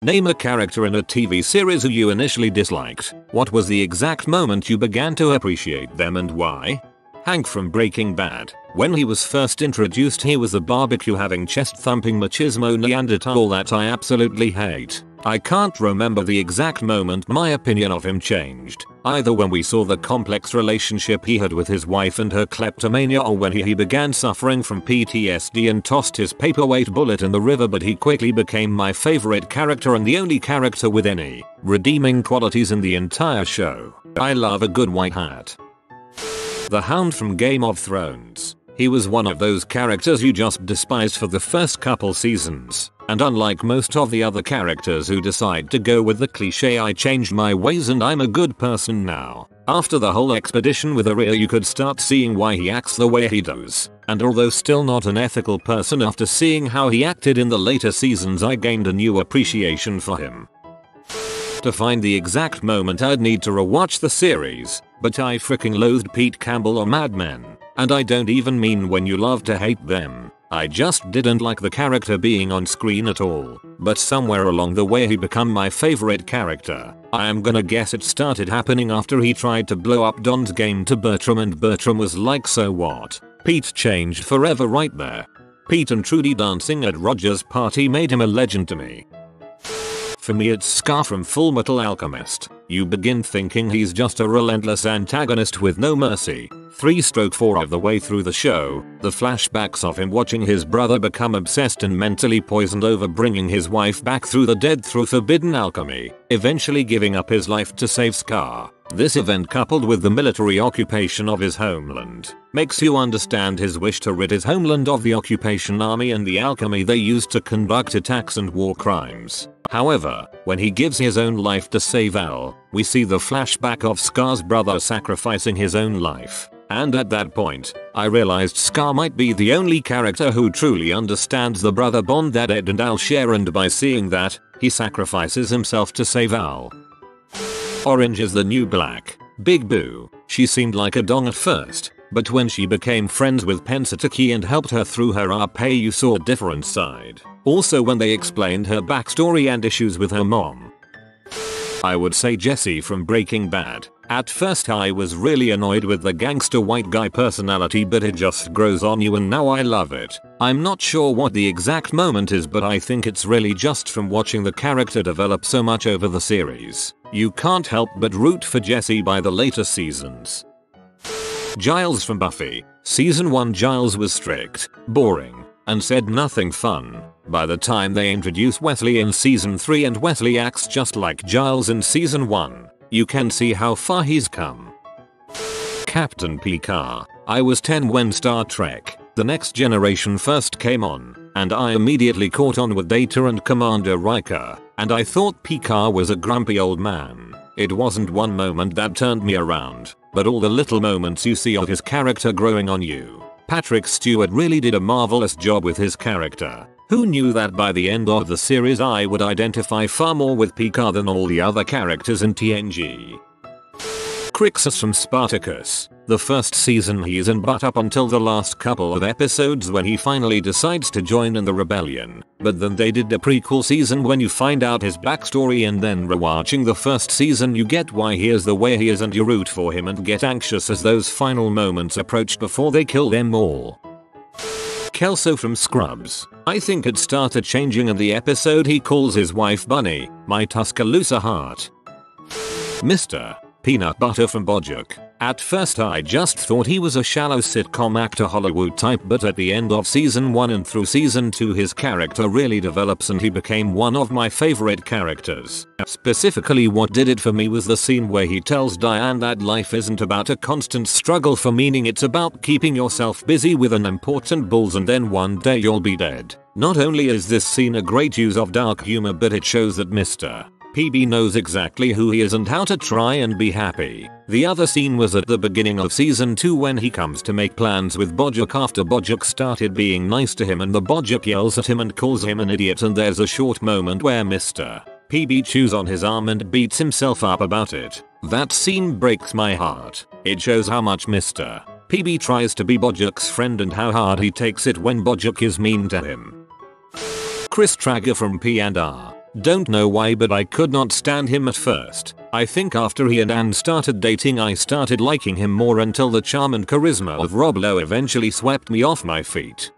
Name a character in a TV series who you initially disliked. What was the exact moment you began to appreciate them and why? Hank from Breaking Bad. When he was first introduced, he was a barbecue-having, chest-thumping machismo Neanderthal that I absolutely hate. I can't remember the exact moment my opinion of him changed, either when we saw the complex relationship he had with his wife and her kleptomania, or when he began suffering from PTSD and tossed his paperweight bullet in the river, but he quickly became my favorite character and the only character with any redeeming qualities in the entire show. I love a good white hat. The Hound from Game of Thrones. He was one of those characters you just despised for the first couple seasons, and unlike most of the other characters who decide to go with the cliche, I changed my ways and I'm a good person now. After the whole expedition with Arya, you could start seeing why he acts the way he does, and although still not an ethical person, after seeing how he acted in the later seasons, I gained a new appreciation for him. To find the exact moment, I'd need to rewatch the series, but I freaking loathed Pete Campbell or Mad Men. And I don't even mean when you love to hate them. I just didn't like the character being on screen at all. But somewhere along the way he became my favorite character. I am gonna guess it started happening after he tried to blow up Don's game to Bertram, and Bertram was like, so what? Pete changed forever right there. Pete and Trudy dancing at Roger's party made him a legend to me. For me, it's Scar from Fullmetal Alchemist. You begin thinking he's just a relentless antagonist with no mercy. 3/4 of the way through the show, the flashbacks of him watching his brother become obsessed and mentally poisoned over bringing his wife back through the dead through forbidden alchemy, eventually giving up his life to save Scar. This event, coupled with the military occupation of his homeland, makes you understand his wish to rid his homeland of the occupation army and the alchemy they used to conduct attacks and war crimes. However, when he gives his own life to save Al, we see the flashback of Scar's brother sacrificing his own life. And at that point, I realized Scar might be the only character who truly understands the brother bond that Ed and Al share, and by seeing that, he sacrifices himself to save Al. Orange is the New Black. Big Boo. She seemed like a dong at first, but when she became friends with Pensataki and helped her through her RP, you saw a different side. Also when they explained her backstory and issues with her mom. I would say Jesse from Breaking Bad. At first I was really annoyed with the gangster white guy personality, but it just grows on you and now I love it. I'm not sure what the exact moment is, but I think it's really just from watching the character develop so much over the series. You can't help but root for Jesse by the later seasons. Giles from Buffy. Season 1 Giles was strict, boring, and said nothing fun. By the time they introduce Wesley in season 3 and Wesley acts just like Giles in season 1, you can see how far he's come. Captain Picard. I was 10 when Star Trek: The Next Generation first came on, and I immediately caught on with Data and Commander Riker, and I thought Picard was a grumpy old man. It wasn't one moment that turned me around, but all the little moments you see of his character growing on you. Patrick Stewart really did a marvelous job with his character. Who knew that by the end of the series I would identify far more with Picard than all the other characters in TNG. Crixus from Spartacus. The first season he's in, but up until the last couple of episodes when he finally decides to join in the rebellion. But then they did a prequel season when you find out his backstory, and then rewatching the first season you get why he is the way he is and you root for him and get anxious as those final moments approach before they kill them all. Kelso from Scrubs. I think it started changing in the episode he calls his wife Bunny, my Tuscaloosa heart. Mr. Peanut Butter from BoJack. At first I just thought he was a shallow sitcom actor Hollywood type, but at the end of season 1 and through season 2 his character really develops and he became one of my favorite characters. Specifically what did it for me was the scene where he tells Diane that life isn't about a constant struggle for meaning, it's about keeping yourself busy with an important bulls and then one day you'll be dead. Not only is this scene a great use of dark humor, but it shows that Mr. PB knows exactly who he is and how to try and be happy. The other scene was at the beginning of season 2 when he comes to make plans with BoJack after BoJack started being nice to him, and the BoJack yells at him and calls him an idiot, and there's a short moment where Mr. PB chews on his arm and beats himself up about it. That scene breaks my heart. It shows how much Mr. PB tries to be BoJack's friend and how hard he takes it when BoJack is mean to him. Chris Traeger from P&R. Don't know why, but I could not stand him at first. I think after he and Anne started dating I started liking him more until the charm and charisma of Rob Lowe eventually swept me off my feet.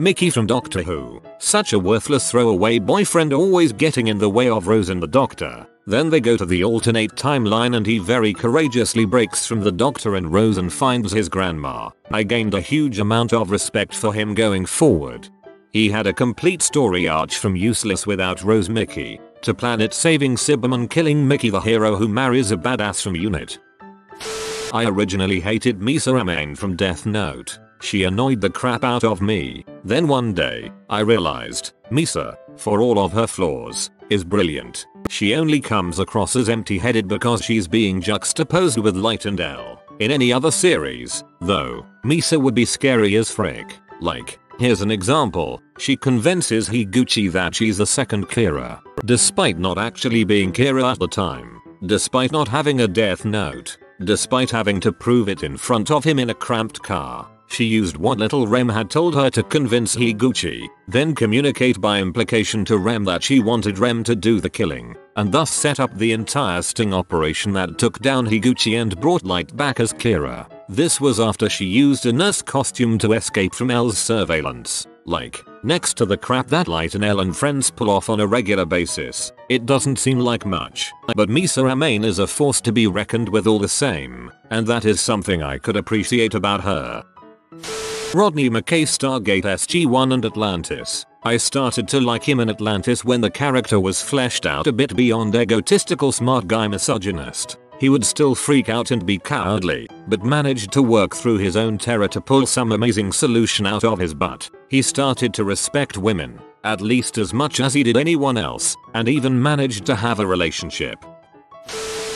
Mickey from Doctor Who. Such a worthless throwaway boyfriend, always getting in the way of Rose and the Doctor. Then they go to the alternate timeline and he very courageously breaks from the Doctor and Rose and finds his grandma. I gained a huge amount of respect for him going forward. He had a complete story arch from useless without Rose Mickey to planet saving Cyberman killing Mickey the hero who marries a badass from Unit. I originally hated Misa Amain from Death Note. She annoyed the crap out of me. Then one day, I realized, Misa, for all of her flaws, is brilliant. She only comes across as empty-headed because she's being juxtaposed with Light and L. In any other series, though, Misa would be scary as frick. Like, here's an example. She convinces Higuchi that she's the second Kira, despite not actually being Kira at the time. Despite not having a death note. Despite having to prove it in front of him in a cramped car. She used what little Rem had told her to convince Higuchi, then communicate by implication to Rem that she wanted Rem to do the killing, and thus set up the entire sting operation that took down Higuchi and brought Light back as Kira. This was after she used a nurse costume to escape from L's surveillance. Like, next to the crap that Light and L and friends pull off on a regular basis, it doesn't seem like much. But Misa Amain is a force to be reckoned with all the same, and that is something I could appreciate about her. Rodney McKay, Stargate SG-1 and Atlantis. I started to like him in Atlantis when the character was fleshed out a bit beyond egotistical smart guy misogynist. He would still freak out and be cowardly, but managed to work through his own terror to pull some amazing solution out of his butt. He started to respect women, at least as much as he did anyone else, and even managed to have a relationship.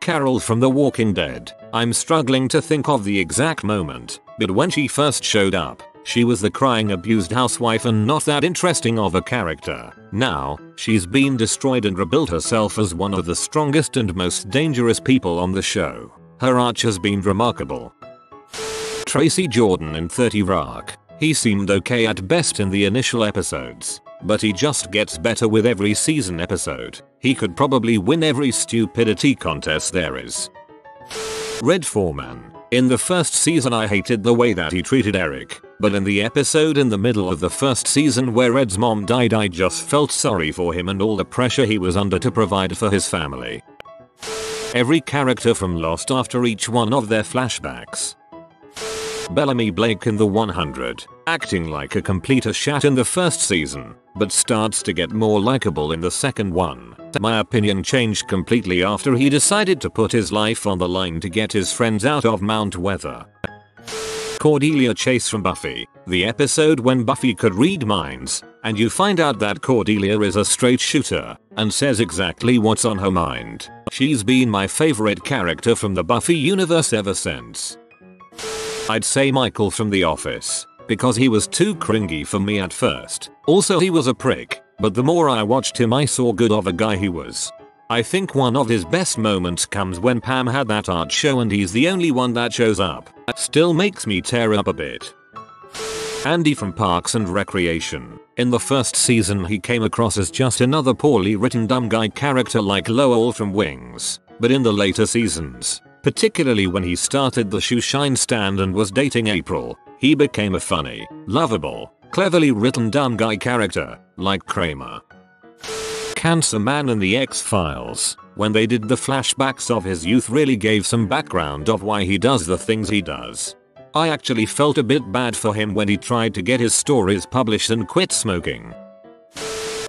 Carol from The Walking Dead. I'm struggling to think of the exact moment, but when she first showed up, she was the crying abused housewife and not that interesting of a character. Now, she's been destroyed and rebuilt herself as one of the strongest and most dangerous people on the show. Her arch has been remarkable. Tracy Jordan in 30 Rock. He seemed okay at best in the initial episodes, but he just gets better with every season episode. He could probably win every stupidity contest there is. Red Foreman. In the first season I hated the way that he treated Eric, but in the episode in the middle of the first season where Ed's mom died I just felt sorry for him and all the pressure he was under to provide for his family. Every character from Lost after each one of their flashbacks. Bellamy Blake in The 100, acting like a complete shat in the first season, but starts to get more likable in the second one. My opinion changed completely after he decided to put his life on the line to get his friends out of Mount Weather. Cordelia Chase from Buffy, the episode when Buffy could read minds, and you find out that Cordelia is a straight shooter, and says exactly what's on her mind. She's been my favorite character from the Buffy universe ever since. I'd say Michael from The Office, because he was too cringy for me at first. Also he was a prick, but the more I watched him I saw good of a guy he was. I think one of his best moments comes when Pam had that art show and he's the only one that shows up. Still makes me tear up a bit. Andy from Parks and Recreation. In the first season he came across as just another poorly written dumb guy character like Lowell from Wings, but in the later seasons, particularly when he started the shoe shine stand and was dating April, he became a funny, lovable, cleverly written dumb guy character, like Kramer. Cancer Man in The X-Files, when they did the flashbacks of his youth really gave some background of why he does the things he does. I actually felt a bit bad for him when he tried to get his stories published and quit smoking.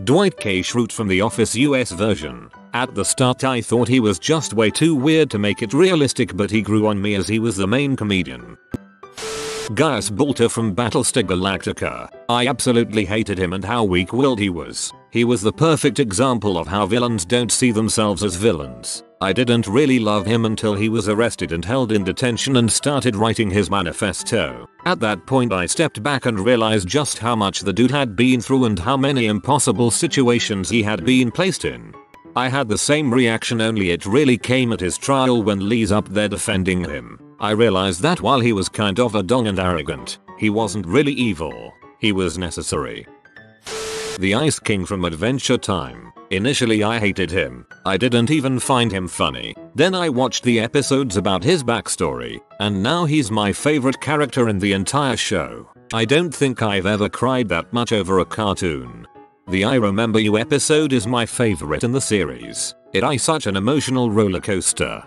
Dwight K Schrute from The Office US version. At the start I thought he was just way too weird to make it realistic, but he grew on me as he was the main comedian. Gaius Baltar from Battlestar Galactica. I absolutely hated him and how weak-willed he was. He was the perfect example of how villains don't see themselves as villains. I didn't really love him until he was arrested and held in detention and started writing his manifesto. At that point I stepped back and realized just how much the dude had been through and how many impossible situations he had been placed in. I had the same reaction, only it really came at his trial when Lee's up there defending him. I realized that while he was kind of a dong and arrogant, he wasn't really evil. He was necessary. The Ice King from Adventure Time. Initially I hated him. I didn't even find him funny. Then I watched the episodes about his backstory, and now he's my favorite character in the entire show. I don't think I've ever cried that much over a cartoon. The I Remember You episode is my favorite in the series. It is such an emotional roller coaster.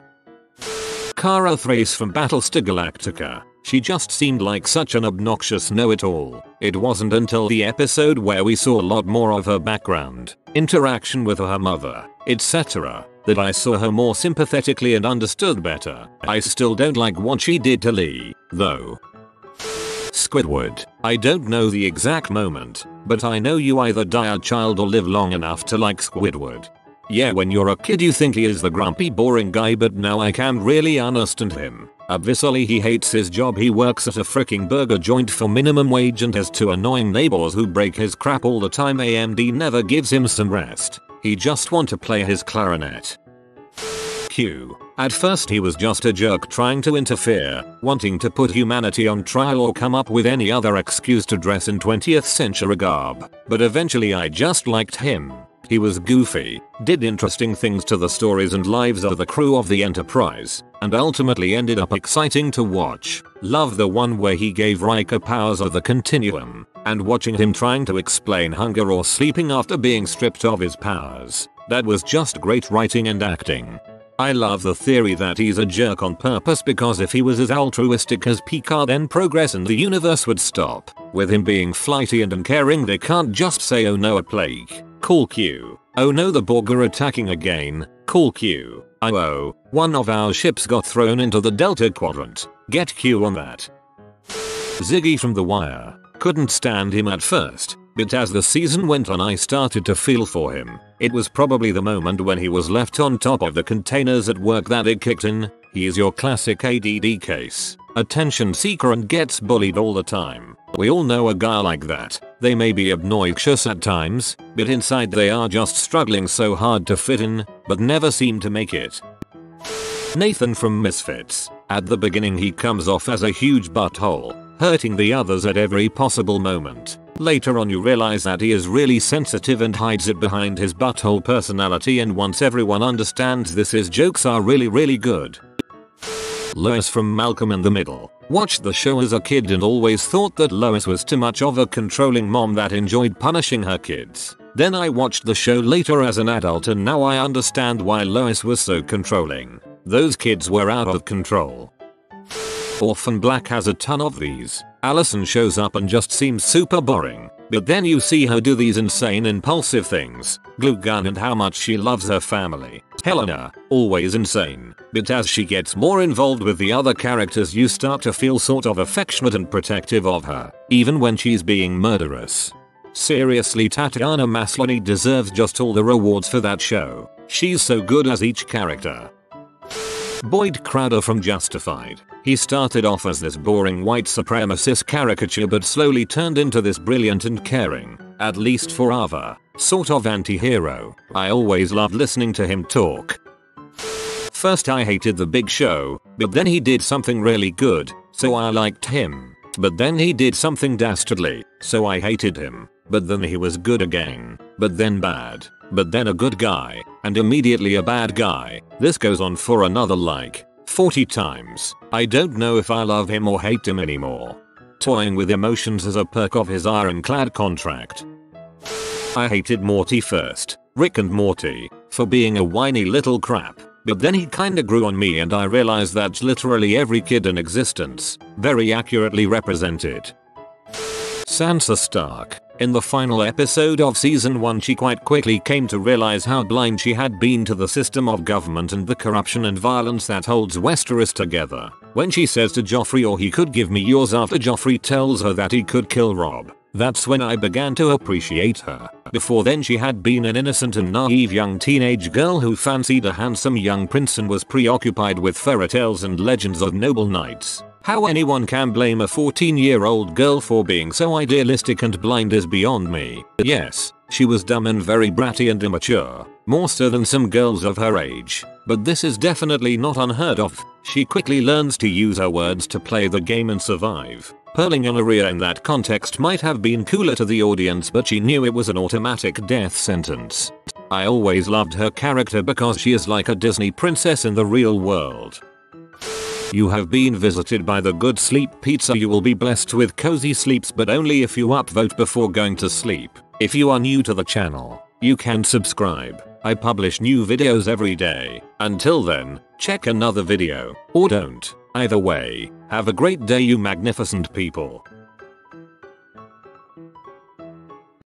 Kara Thrace from Battlestar Galactica. She just seemed like such an obnoxious know-it-all. It wasn't until the episode where we saw a lot more of her background, interaction with her mother, etc., that I saw her more sympathetically and understood better. I still don't like what she did to Lee, though. Squidward. I don't know the exact moment, but I know you either die a child or live long enough to like Squidward. Yeah, when you're a kid you think he is the grumpy boring guy, but now I can really understand him. Obviously he hates his job, he works at a freaking burger joint for minimum wage and has two annoying neighbors who break his crap all the time. AMD never gives him some rest. He just want to play his clarinet. Q. At first he was just a jerk trying to interfere, wanting to put humanity on trial or come up with any other excuse to dress in 20th century garb. But eventually I just liked him. He was goofy, did interesting things to the stories and lives of the crew of the Enterprise, and ultimately ended up exciting to watch. Love the one where he gave Riker powers of the continuum, and watching him trying to explain hunger or sleeping after being stripped of his powers. That was just great writing and acting. I love the theory that he's a jerk on purpose, because if he was as altruistic as Picard then progress in the universe would stop. With him being flighty and uncaring they can't just say oh no a plague. Cool Q. Oh no the Borg are attacking again. Cool Q. Oh, one of our ships got thrown into the Delta Quadrant. Get Q on that. Ziggy from The Wire. Couldn't stand him at first, but as the season went on I started to feel for him. It was probably the moment when he was left on top of the containers at work that it kicked in. He is your classic ADD case. Attention seeker and gets bullied all the time. We all know a guy like that. They may be obnoxious at times, but inside they are just struggling so hard to fit in, but never seem to make it. Nathan from Misfits. At the beginning he comes off as a huge butthole, hurting the others at every possible moment. Later on you realize that he is really sensitive and hides it behind his butthole personality, and once everyone understands this his jokes are really good. Lois from Malcolm in the Middle. Watched the show as a kid and always thought that Lois was too much of a controlling mom that enjoyed punishing her kids. Then I watched the show later as an adult and now I understand why Lois was so controlling. Those kids were out of control. Orphan Black has a ton of these. Allison shows up and just seems super boring, but then you see her do these insane impulsive things. Glue gun and how much she loves her family. Helena, always insane, but as she gets more involved with the other characters you start to feel sort of affectionate and protective of her, even when she's being murderous. Seriously, Tatiana Maslany deserves just all the rewards for that show. She's so good as each character. Boyd Crowder from Justified. He started off as this boring white supremacist caricature but slowly turned into this brilliant and caring, at least for Ava, sort of anti-hero. I always loved listening to him talk. First I hated the Big Show, but then he did something really good, so I liked him. But then he did something dastardly, so I hated him. But then he was good again, but then bad, but then a good guy, and immediately a bad guy. This goes on for another 40 times. I don't know if I love him or hate him anymore. Toying with emotions as a perk of his ironclad contract. I hated Morty first, Rick and Morty, for being a whiny little crap. But then he kinda grew on me and I realized that's literally every kid in existence, very accurately represented. Sansa Stark. In the final episode of season 1 she quite quickly came to realize how blind she had been to the system of government and the corruption and violence that holds Westeros together. When she says to Joffrey, "Or he could give me yours," after Joffrey tells her that he could kill Robb, that's when I began to appreciate her. Before then she had been an innocent and naive young teenage girl who fancied a handsome young prince and was preoccupied with fairy tales and legends of noble knights. How anyone can blame a 14-year-old girl for being so idealistic and blind is beyond me. Yes, she was dumb and very bratty and immature, more so than some girls of her age. But this is definitely not unheard of. She quickly learns to use her words to play the game and survive. Hurling Ilaria in that context might have been cooler to the audience, but she knew it was an automatic death sentence. I always loved her character because she is like a Disney princess in the real world. You have been visited by the Good Sleep Pizza. You will be blessed with cozy sleeps, but only if you upvote before going to sleep. If you are new to the channel, you can subscribe. I publish new videos every day. Until then, check another video, or don't. Either way, have a great day, you magnificent people.